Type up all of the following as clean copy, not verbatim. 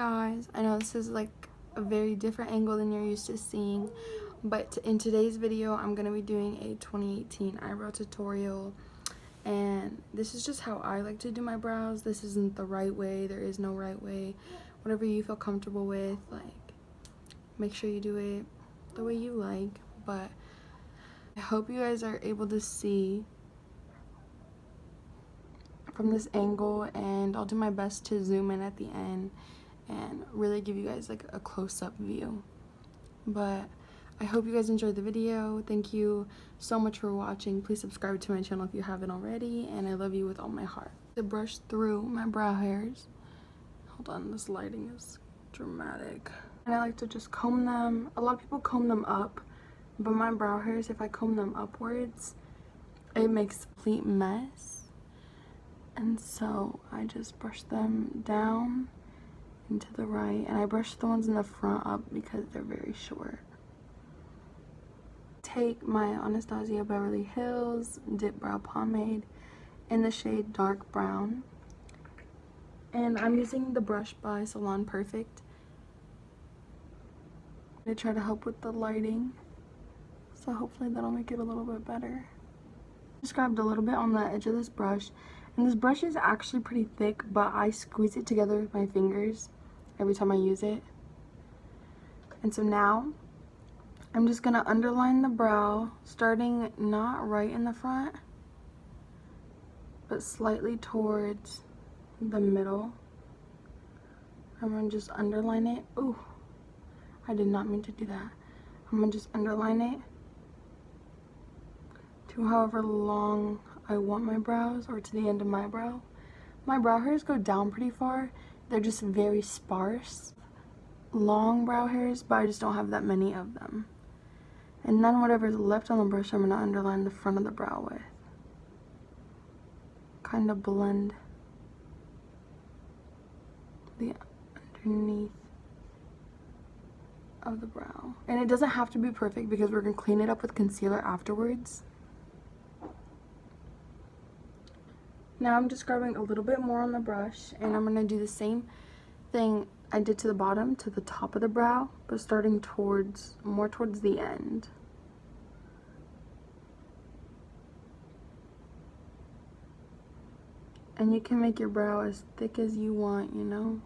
guys, I know this is like a very different angle than you're used to seeing, but in today's video I'm going to be doing a 2018 eyebrow tutorial, and this is just how I like to do my brows. This isn't the right way, there is no right way. Whatever you feel comfortable with, like, make sure you do it the way you like. But I hope you guys are able to see from this angle, and I'll do my best to zoom in at the end and really give you guys like a close-up view. But I hope you guys enjoyed the video. Thank you so much for watching. Please subscribe to my channel if you haven't already, and I love you with all my heart. To brush through my brow hairs. Hold on, this lighting is dramatic. And I like to just comb them. A lot of people comb them up, but my brow hairs, if I comb them upwards, it makes a complete mess. And so I just brush them down and to the right, and I brush the ones in the front up because they're very short. Take my Anastasia Beverly Hills Dip Brow Pomade in the shade Dark Brown, and I'm using the brush by Salon Perfect. I try to help with the lighting, so hopefully that'll make it a little bit better. Just grabbed a little bit on the edge of this brush, and this brush is actually pretty thick, but I squeeze it together with my fingers every time I use it. And so now I'm just gonna underline the brow, starting not right in the front, but slightly towards the middle. I'm gonna just underline it. Ooh, I did not mean to do that. I'm gonna just underline it to however long I want my brows, or to the end of my brow. My brow hairs go down pretty far. They're just very sparse. Long brow hairs, but I just don't have that many of them. And then whatever's left on the brush, I'm gonna underline the front of the brow with. Kind of blend the underneath of the brow. And it doesn't have to be perfect because we're gonna clean it up with concealer afterwards. Now I'm just grabbing a little bit more on the brush, and I'm going to do the same thing I did to the bottom, to the top of the brow, but starting more towards the end. And you can make your brow as thick as you want, you know.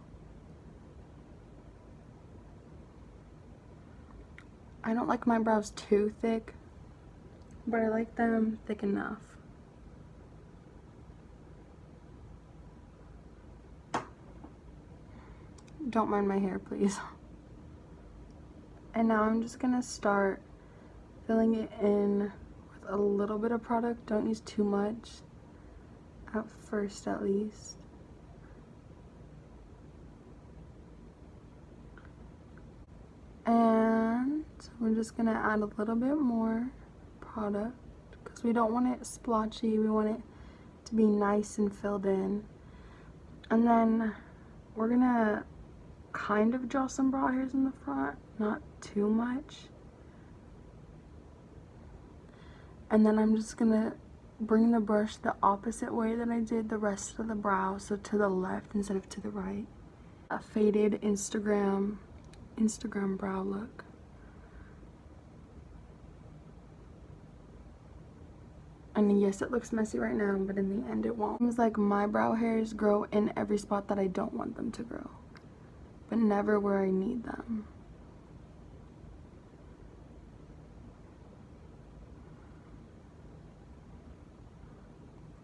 I don't like my brows too thick, but I like them thick enough. Don't mind my hair, please. And now I'm just gonna start filling it in with a little bit of product. Don't use too much at first, at least. And we're just gonna add a little bit more product because we don't want it splotchy. We want it to be nice and filled in. And then we're gonna kind of draw some brow hairs in the front, not too much. And then I'm just gonna bring the brush the opposite way that I did the rest of the brow, so to the left instead of to the right. A faded Instagram brow look. And yes, it looks messy right now, but in the end it won't. Seems like my brow hairs grow in every spot that I don't want them to grow, but never where I need them.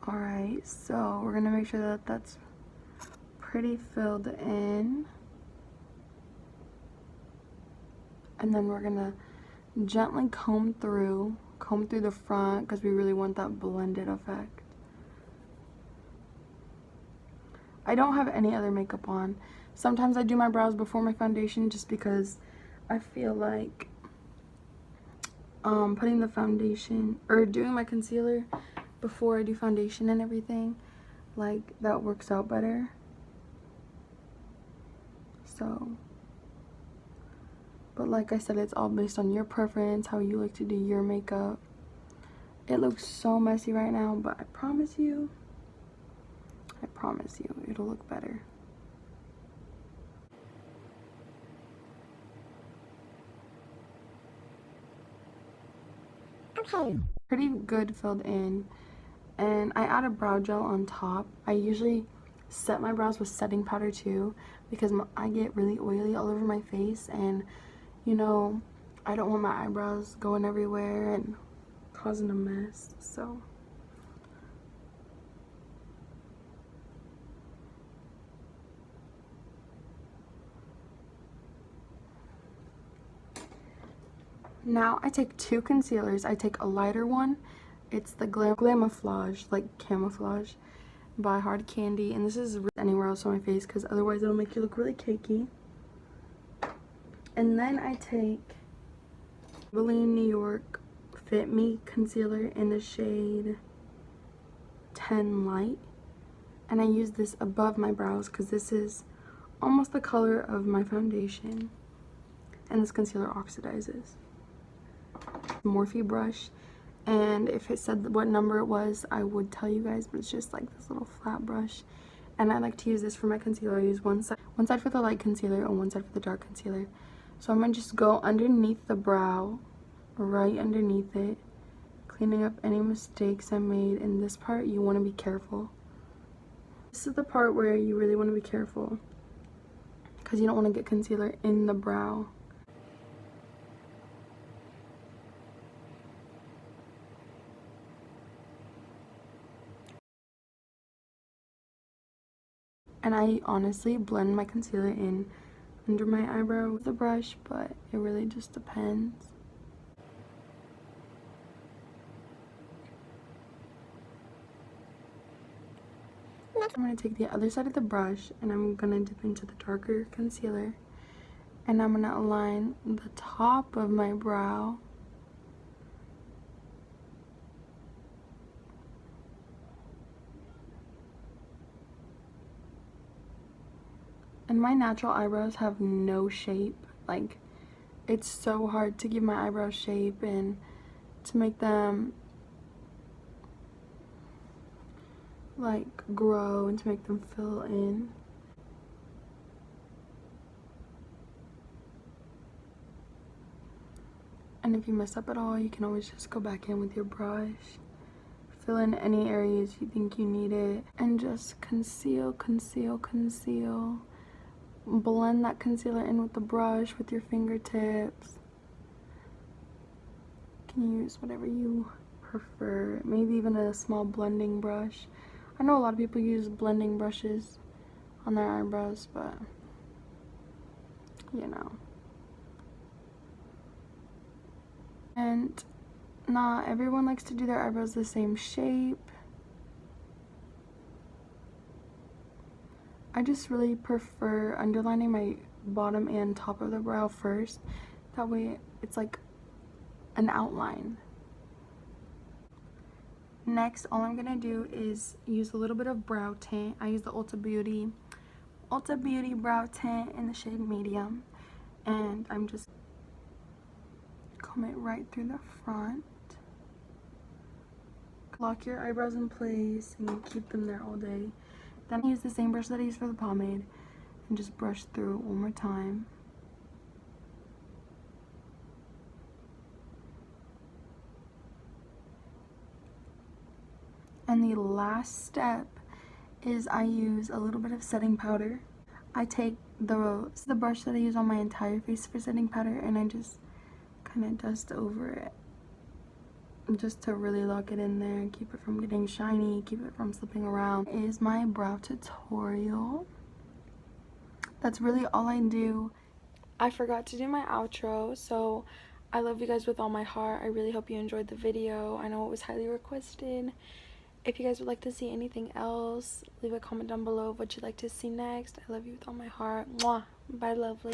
Alright, so we're gonna make sure that that's pretty filled in. And then we're gonna gently comb through the front because we really want that blended effect. I don't have any other makeup on. Sometimes I do my brows before my foundation just because I feel like putting the foundation or doing my concealer before I do foundation and everything, like, that works out better. So, but like I said, it's all based on your preference, how you like to do your makeup. It looks so messy right now, but I promise you it'll look better. Pretty good filled in. And I add a brow gel on top. I usually set my brows with setting powder too, because I get really oily all over my face, and you know, I don't want my eyebrows going everywhere and causing a mess. So now I take two concealers. I take a lighter one. It's the Glamouflage, like camouflage, by Hard Candy, and this is anywhere else on my face because otherwise it'll make you look really cakey. And then I take Maybelline New York Fit Me concealer in the shade 10 Light, and I use this above my brows because this is almost the color of my foundation, and this concealer oxidizes. Morphe brush, and if it said what number it was I would tell you guys, but it's just like this little flat brush, and I like to use this for my concealer. I use one side for the light concealer and one side for the dark concealer. So I'm gonna just go underneath the brow, right underneath it, cleaning up any mistakes I made. In this part you want to be careful. This is the part where you really want to be careful because you don't want to get concealer in the brow. And I honestly blend my concealer in under my eyebrow with a brush, but it really just depends. I'm going to take the other side of the brush and I'm going to dip into the darker concealer, and I'm going to align the top of my brow and my natural eyebrows have no shape. Like, it's so hard to give my eyebrows shape and to make them like grow and to make them fill in. And if you mess up at all, you can always just go back in with your brush, fill in any areas you think you need it, and just conceal, conceal, conceal. Blend that concealer in with the brush with your fingertips. You can use whatever you prefer, maybe even a small blending brush. I know a lot of people use blending brushes on their eyebrows, but you know. And not everyone likes to do their eyebrows the same shape. I just really prefer underlining my bottom and top of the brow first. That way it's like an outline. Next, all I'm gonna do is use a little bit of brow tint. I use the Ulta Beauty brow tint in the shade medium, and I'm just comb it right through the front. Lock your eyebrows in place and keep them there all day. Then I use the same brush that I used for the pomade and just brush through it one more time. And the last step is I use a little bit of setting powder. I take the brush that I use on my entire face for setting powder, and I just kind of dust over it just to really lock it in there and keep it from getting shiny, keep it from slipping around. Is my brow tutorial. That's really all I do. I forgot to do my outro, so I love you guys with all my heart. I really hope you enjoyed the video. I know it was highly requested. If you guys would like to see anything else, leave a comment down below of what you'd like to see next. I love you with all my heart. Mwah. Bye, lovely.